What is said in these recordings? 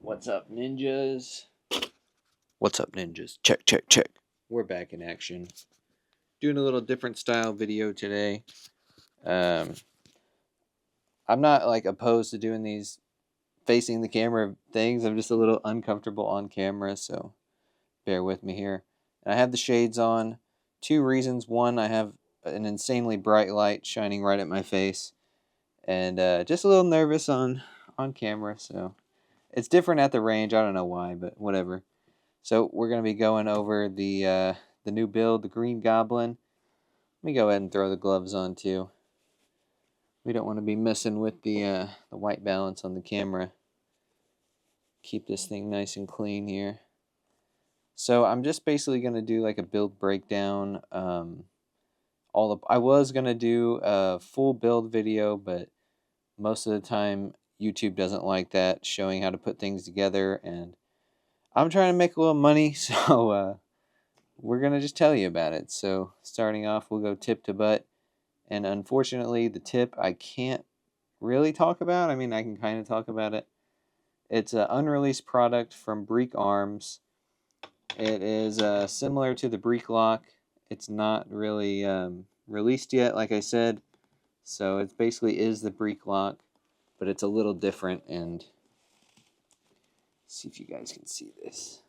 What's up, ninjas? What's up, ninjas? Check, check, check. We're back in action. Doing a little different style video today. I'm not like opposed to doing these facing the camera things. I'm just a little uncomfortable on camera, so bear with me here. And I have the shades on. Two reasons. One, I have an insanely bright light shining right at my face, and just a little nervous on camera. So it's different at the range. I don't know why, but whatever. So we're going to be going over the new build, the Green Goblin. Let me go ahead and throw the gloves on too. We don't want to be messing with the white balance on the camera. Keep this thing nice and clean here. So I'm just basically going to do like a build breakdown. I was going to do a full build video, but most of the time YouTube doesn't like that, showing how to put things together, and I'm trying to make a little money, so we're going to just tell you about it. So starting off, we'll go tip to butt. And unfortunately, the tip I can't really talk about. I mean, I can kind of talk about it. It's an unreleased product from Breek Arms. It is similar to the Breek-Lok. It's not really released yet, like I said. So it basically is the Breek-Lok, but it's a little different. And see if you guys can see this.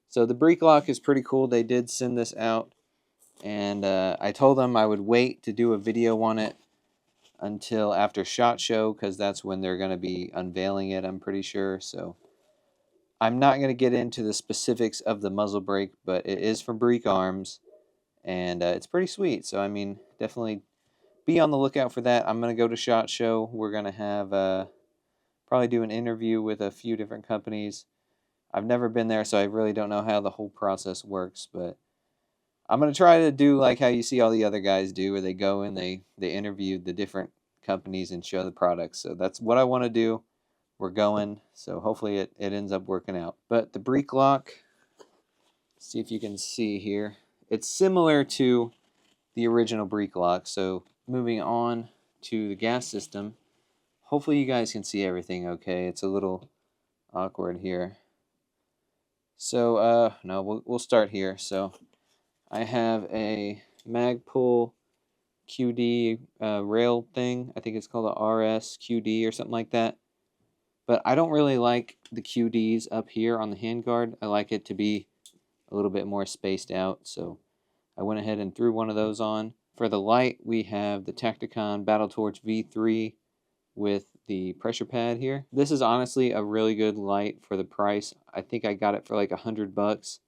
So the Breek-Lok is pretty cool. They did send this out, and I told them I would wait to do a video on it until after SHOT Show, because that's when they're going to be unveiling it, I'm pretty sure. So I'm not going to get into the specifics of the muzzle brake, but it is from Breek Arms, and it's pretty sweet. So I mean, definitely be on the lookout for that. I'm going to go to SHOT Show. We're going to have probably do an interview with a few different companies. I've never been there, so I really don't know how the whole process works, but I'm going to try to do like how you see all the other guys do, where they go and they interview the different companies and show the products. So that's what I want to do. We're going, so hopefully it ends up working out. But the Breek-Lok, see if you can see here, it's similar to the original Breek-Lok. So moving on to the gas system, hopefully you guys can see everything okay. It's a little awkward here. So no, we'll start here. So I have a Magpul QD rail thing. I think it's called a RS QD or something like that. But I don't really like the QDs up here on the handguard. I like it to be a little bit more spaced out. So I went ahead and threw one of those on. For the light, we have the Tacticon Battle Torch V3 with the pressure pad here. This is honestly a really good light for the price. I think I got it for like $100.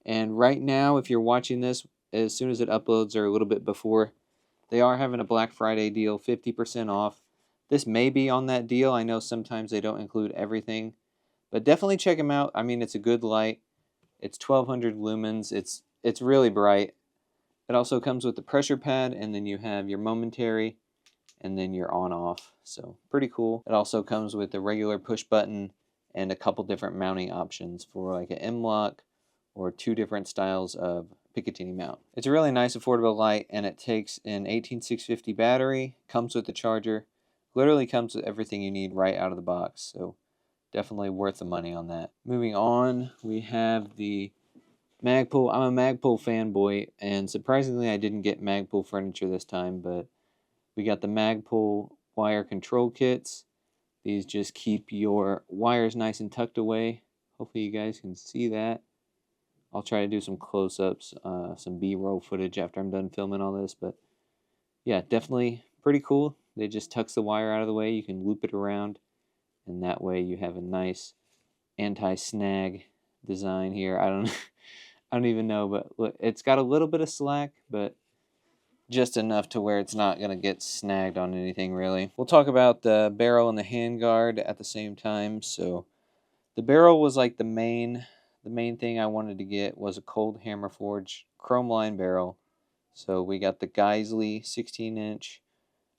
And right now, if you're watching this, as soon as it uploads or a little bit before, they are having a Black Friday deal, 50% off. This may be on that deal. I know sometimes they don't include everything, but definitely check them out. I mean, it's a good light. It's 1200 lumens. It's really bright. It also comes with the pressure pad, and then you have your momentary, and then your on-off. So pretty cool. It also comes with the regular push button and a couple different mounting options for like an M-lock or two different styles of Picatinny mount. It's a really nice affordable light, and it takes an 18650 battery, comes with the charger, literally comes with everything you need right out of the box, so definitely worth the money on that. Moving on, we have the Magpul. I'm a Magpul fanboy, and surprisingly I didn't get Magpul furniture this time, but we got the Magpul wire control kits. These just keep your wires nice and tucked away. Hopefully you guys can see that. I'll try to do some close-ups, some B-roll footage after I'm done filming all this, but yeah, definitely pretty cool. They just tucks the wire out of the way. You can loop it around, and that way you have a nice anti-snag design here. I don't even know, but look, it's got a little bit of slack, but just enough to where it's not going to get snagged on anything really. We'll talk about the barrel and the handguard at the same time. So the barrel was like the main thing I wanted to get was a cold hammer forge chrome line barrel. So we got the Geisley 16-inch.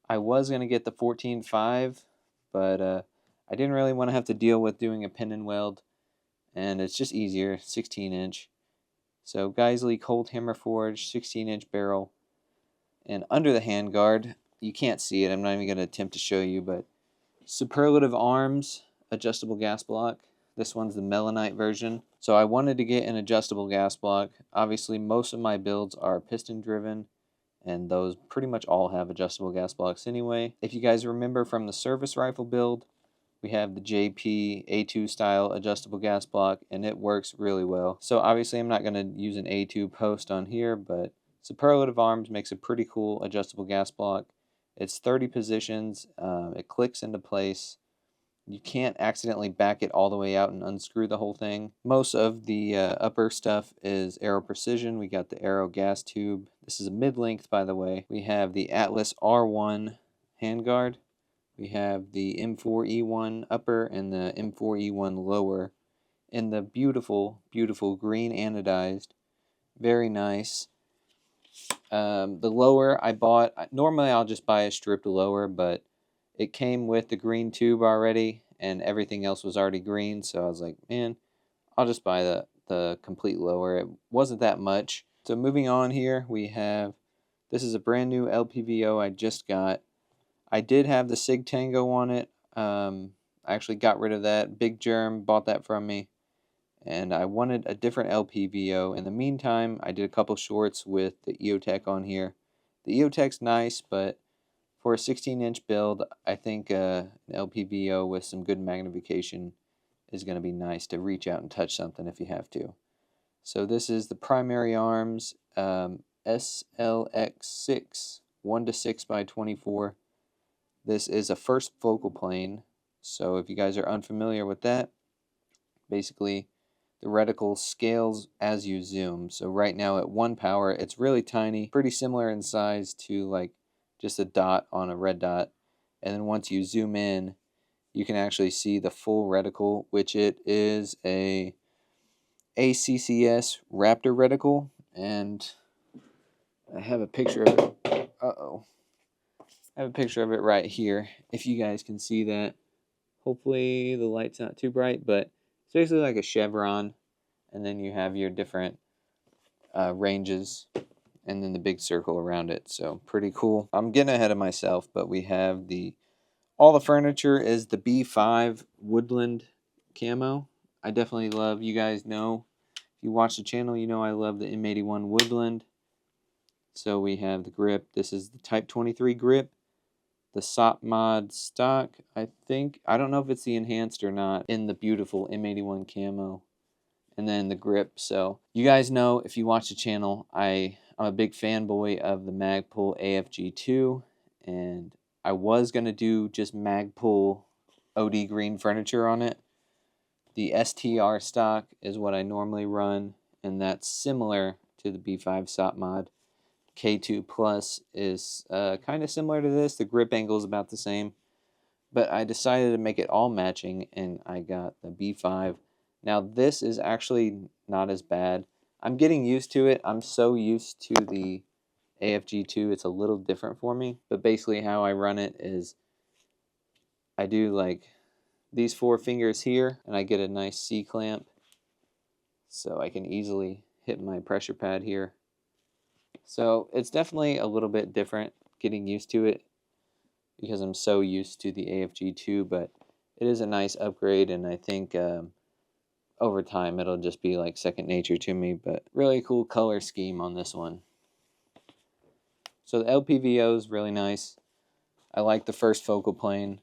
I was going to get the 14.5, but I didn't really want to have to deal with doing a pin and weld, and it's just easier, 16-inch. So Geisley cold hammer forge 16-inch barrel. And under the handguard, you can't see it, I'm not even going to attempt to show you, but Superlative Arms adjustable gas block. This one's the Melanite version. So I wanted to get an adjustable gas block. Obviously, most of my builds are piston driven, and those pretty much all have adjustable gas blocks anyway. If you guys remember from the service rifle build, we have the JP A2 style adjustable gas block, and it works really well. So obviously I'm not going to use an A2 post on here, but Superlative Arms makes a pretty cool adjustable gas block. It's 30 positions, it clicks into place. You can't accidentally back it all the way out and unscrew the whole thing. Most of the upper stuff is Aero Precision. We got the Aero gas tube. This is a mid-length, by the way. We have the Atlas R1 handguard. We have the M4E1 upper and the M4E1 lower in the beautiful, beautiful green anodized. Very nice. The lower I bought, normally I'll just buy a stripped lower, but it came with the green tube already and everything else was already green, so I was like, man, I'll just buy the complete lower. It wasn't that much. So moving on here, we have, this is a brand new LPVO I just got. I did have the Sig Tango on it. I actually got rid of that. Big Germ bought that from me. And I wanted a different LPVO. In the meantime, I did a couple shorts with the EOTech on here. The EOTech's nice, but for a 16-inch build, I think an LPVO with some good magnification is going to be nice to reach out and touch something if you have to. So this is the primary arms, SLX6, 1:6 by 24. This is a first focal plane, so if you guys are unfamiliar with that, basically the reticle scales as you zoom. So right now at 1 power, it's really tiny, pretty similar in size to like just a dot on a red dot. And then once you zoom in, you can actually see the full reticle, which it is a ACCS Raptor reticle. And I have a picture of it. I have a picture of it right here, if you guys can see that. Hopefully the light's not too bright, but it's basically like a chevron, and then you have your different ranges, and then the big circle around it. So pretty cool. I'm getting ahead of myself, but we have all the furniture is the B5 Woodland camo. I definitely love, you guys know, if you watch the channel, you know I love the M81 Woodland. So we have the grip. This is the Type 23 grip. The SOP mod stock, I think. I don't know if it's the enhanced or not, in the beautiful M81 camo. And then the grip. So you guys know, if you watch the channel, I'm a big fanboy of the Magpul AFG2. And I was going to do just Magpul OD green furniture on it. The STR stock is what I normally run, and that's similar to the B5 SOP mod. K2 Plus is kind of similar to this. The grip angle is about the same. But I decided to make it all matching, and I got the B5. Now this is actually not as bad. I'm getting used to it. I'm so used to the AFG2, it's a little different for me. But basically how I run it is I do like these 4 fingers here, and I get a nice C-clamp. So I can easily hit my pressure pad here. So it's definitely a little bit different getting used to it because I'm so used to the AFG2, but it is a nice upgrade, and I think over time it'll just be like second nature to me. But really cool color scheme on this one. So the LPVO is really nice. I like the first focal plane.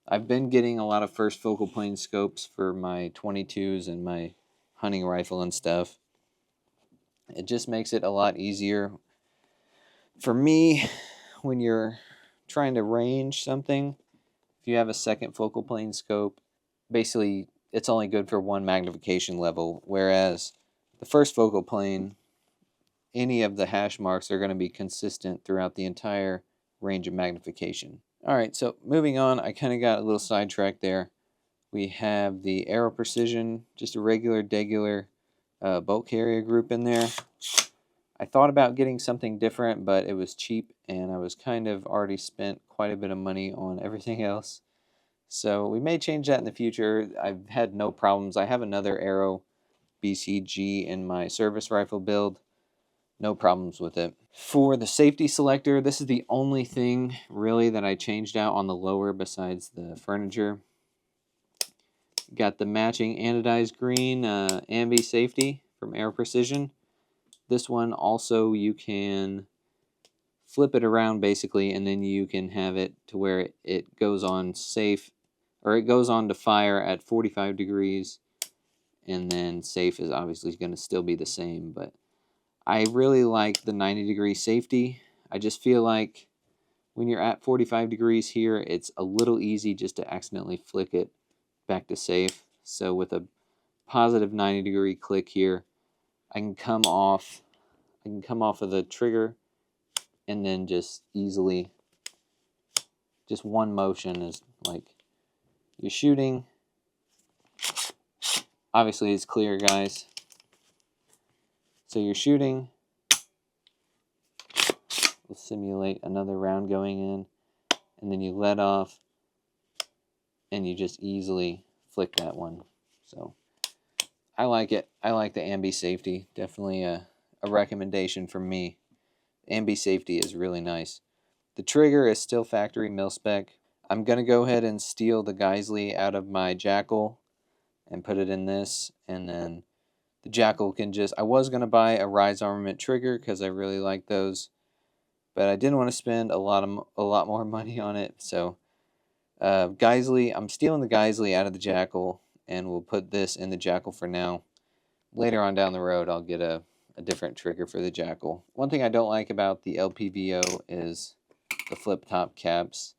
I've been getting a lot of first focal plane scopes for my 22s and my hunting rifle and stuff. It just makes it a lot easier for me when you're trying to range something. If you have a second focal plane scope, basically it's only good for 1 magnification level, whereas the first focal plane, any of the hash marks are going to be consistent throughout the entire range of magnification. Alright, so moving on, I kind of got a little sidetracked there. We have the Aero Precision, just a regular, degular bolt carrier group in there. I thought about getting something different, but it was cheap, and I was kind of already spent quite a bit of money on everything else. So we may change that in the future. I've had no problems. I have another Aero BCG in my service rifle build. No problems with it. For the safety selector, this is the only thing really that I changed out on the lower besides the furniture. Got the matching anodized green Ambi safety from Aero Precision. This one also you can flip it around basically, and then you can have it to where it goes on safe, or it goes on to fire at 45 degrees, and then safe is obviously going to still be the same. But I really like the 90-degree safety. I just feel like when you're at 45 degrees here, it's a little easy just to accidentally flick it back to safe. So with a positive 90-degree click here, I can come off of the trigger, and then just easily, just one motion is like you're shooting. Obviously it's clear, guys. So you're shooting. We'll simulate another round going in, and then you let off, and you just easily flick that one. So I like it. I like the Ambi safety. Definitely a recommendation from me. Ambi safety is really nice. The trigger is still factory mil-spec. I'm going to go ahead and steal the Geisley out of my Jackal and put it in this, and then the Jackal can just... I was going to buy a Rise Armament trigger because I really like those, but I didn't want to spend a lot more money on it. So Geisley, I'm stealing the Geisley out of the Jackal, and we'll put this in the Jackal for now. Later on down the road, I'll get a different trigger for the Jackal. One thing I don't like about the LPVO is the flip top caps.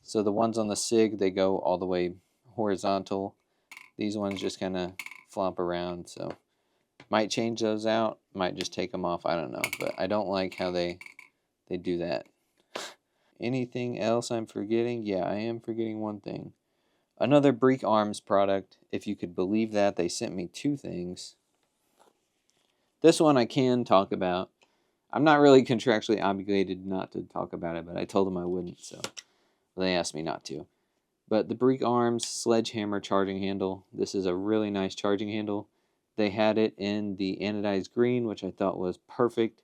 So the ones on the SIG, they go all the way horizontal. These ones just kind of flop around, so might change those out, might just take them off, I don't know. But I don't like how they do that. Anything else I'm forgetting? Yeah, I am forgetting one thing. Another Breek Arms product, if you could believe that. They sent me two things. This one I can talk about. I'm not really contractually obligated not to talk about it, but I told them I wouldn't, so they asked me not to. But the Breek Arms Sledgehammer charging handle. This is a really nice charging handle. They had it in the anodized green, which I thought was perfect.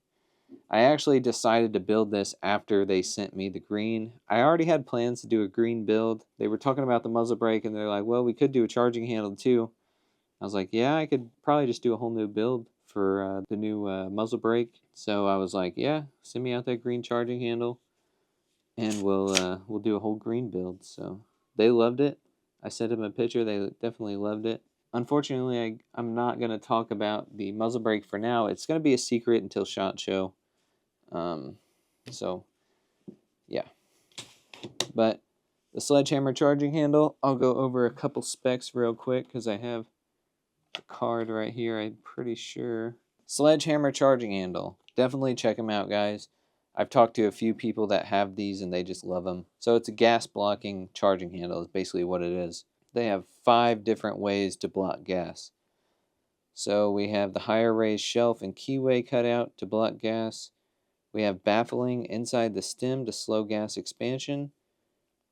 I actually decided to build this after they sent me the green. I already had plans to do a green build. They were talking about the muzzle brake, and they're like, well, we could do a charging handle too. I was like, yeah, I could probably just do a whole new build for the new muzzle brake. So I was like, yeah, send me out that green charging handle, and we'll do a whole green build. So they loved it. I sent them a picture. They definitely loved it. Unfortunately, I'm not going to talk about the muzzle brake for now. It's going to be a secret until SHOT Show. So, yeah. But the Sledgehammer charging handle, I'll go over a couple specs real quick because I have a card right here, I'm pretty sure. Sledgehammer charging handle. Definitely check them out, guys. I've talked to a few people that have these and they just love them. So it's a gas blocking charging handle is basically what it is. They have 5 different ways to block gas. So we have the higher raised shelf and keyway cutout to block gas. We have baffling inside the stem to slow gas expansion.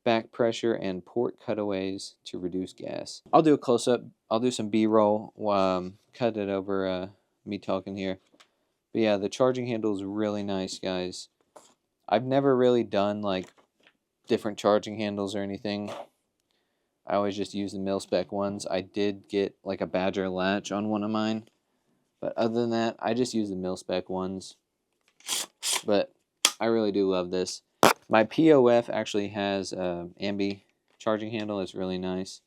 Back pressure and port cutaways to reduce gas. I'll do a close-up. I'll do some B-roll. Cut it over me talking here. But yeah, the charging handle is really nice, guys. I've never really done like different charging handles or anything. I always just use the mil-spec ones. I did get like a Badger latch on one of mine. But other than that, I just use the mil-spec ones. But I really do love this. My POF actually has Ambi charging handle. It's really nice.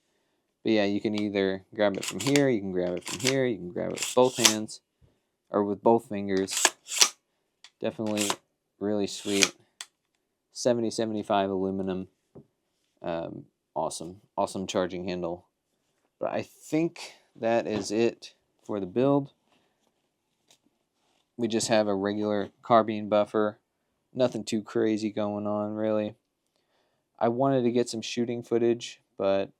But yeah, you can either grab it from here, you can grab it from here, you can grab it with both hands, or with both fingers. Definitely really sweet. 7075 aluminum. Awesome charging handle. But I think that is it for the build. We just have a regular carbine buffer. Nothing too crazy going on, really. I wanted to get some shooting footage, but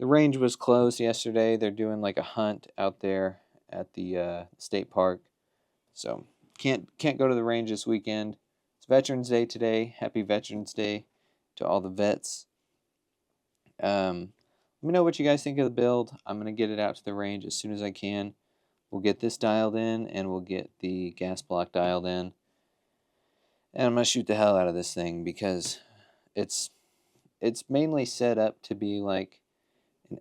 the range was closed yesterday. They're doing like a hunt out there at the state park. So can't go to the range this weekend. It's Veterans Day today. Happy Veterans Day to all the vets. Let me know what you guys think of the build. I'm going to get it out to the range as soon as I can. We'll get this dialed in, and we'll get the gas block dialed in. And I'm going to shoot the hell out of this thing because it's mainly set up to be like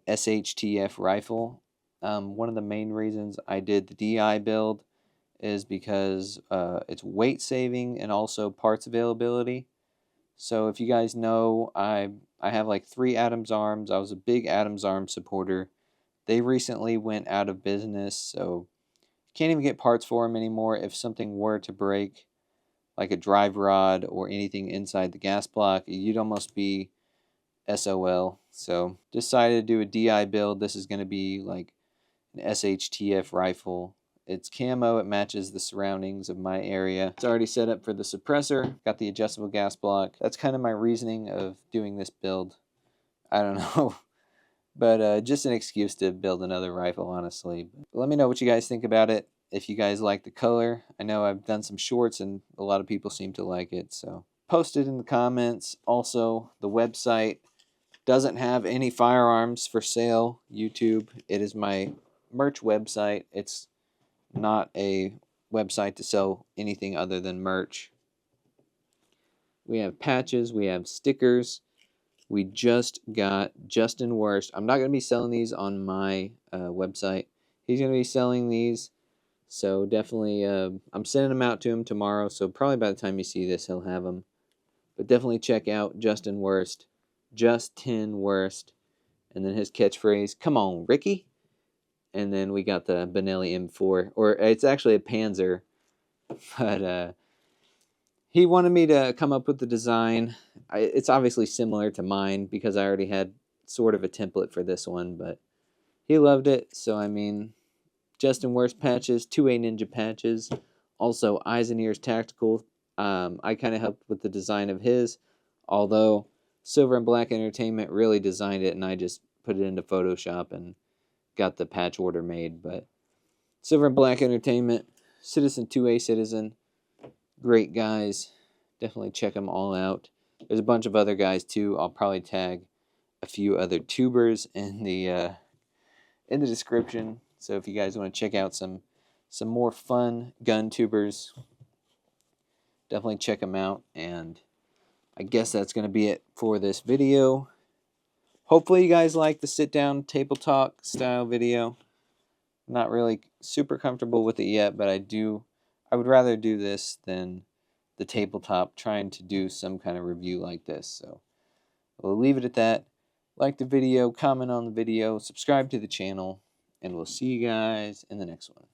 an SHTF rifle. One of the main reasons I did the DI build is because it's weight saving and also parts availability. So if you guys know, I have like 3 Adams arms. I was a big Adams arm supporter. They recently went out of business, so can't even get parts for them anymore. If something were to break, like a drive rod or anything inside the gas block, you'd almost be SOL. So decided to do a DI build. This is going to be like an SHTF rifle. It's camo, it matches the surroundings of my area. It's already set up for the suppressor, got the adjustable gas block. That's kind of my reasoning of doing this build. I don't know, but just an excuse to build another rifle, honestly. But let me know what you guys think about it, if you guys like the color. I know I've done some shorts and a lot of people seem to like it, so post it in the comments. Also, the website doesn't have any firearms for sale. YouTube, it is my merch website. It's not a website to sell anything other than merch. We have patches, we have stickers. We just got Justin Worst. I'm not going to be selling these on my website. He's going to be selling these. So definitely, I'm sending them out to him tomorrow. So probably by the time you see this, he'll have them. But definitely check out Justin Worst. Justin Worst. And then his catchphrase, "Come on, Ricky." And then we got the Benelli M4, or it's actually a Panzer, but he wanted me to come up with the design. It's obviously similar to mine because I already had sort of a template for this one, but he loved it. So, I mean, Justin Worst patches, 2A Ninja patches, also Eyes and Ears Tactical. I kind of helped with the design of his, although Silver and Black Entertainment really designed it, and I just put it into Photoshop and got the patch order made. But Silver and Black Entertainment, Citizen 2A Citizen, great guys. Definitely check them all out. There's a bunch of other guys too. I'll probably tag a few other Toobers in the description. So if you guys want to check out some more fun gun Toobers, definitely check them out. And I guess that's going to be it for this video. Hopefully you guys like the sit-down table talk style video. Not really super comfortable with it yet, but I would rather do this than the tabletop trying to do some kind of review like this. So we'll leave it at that. Like the video, comment on the video, subscribe to the channel, and we'll see you guys in the next one.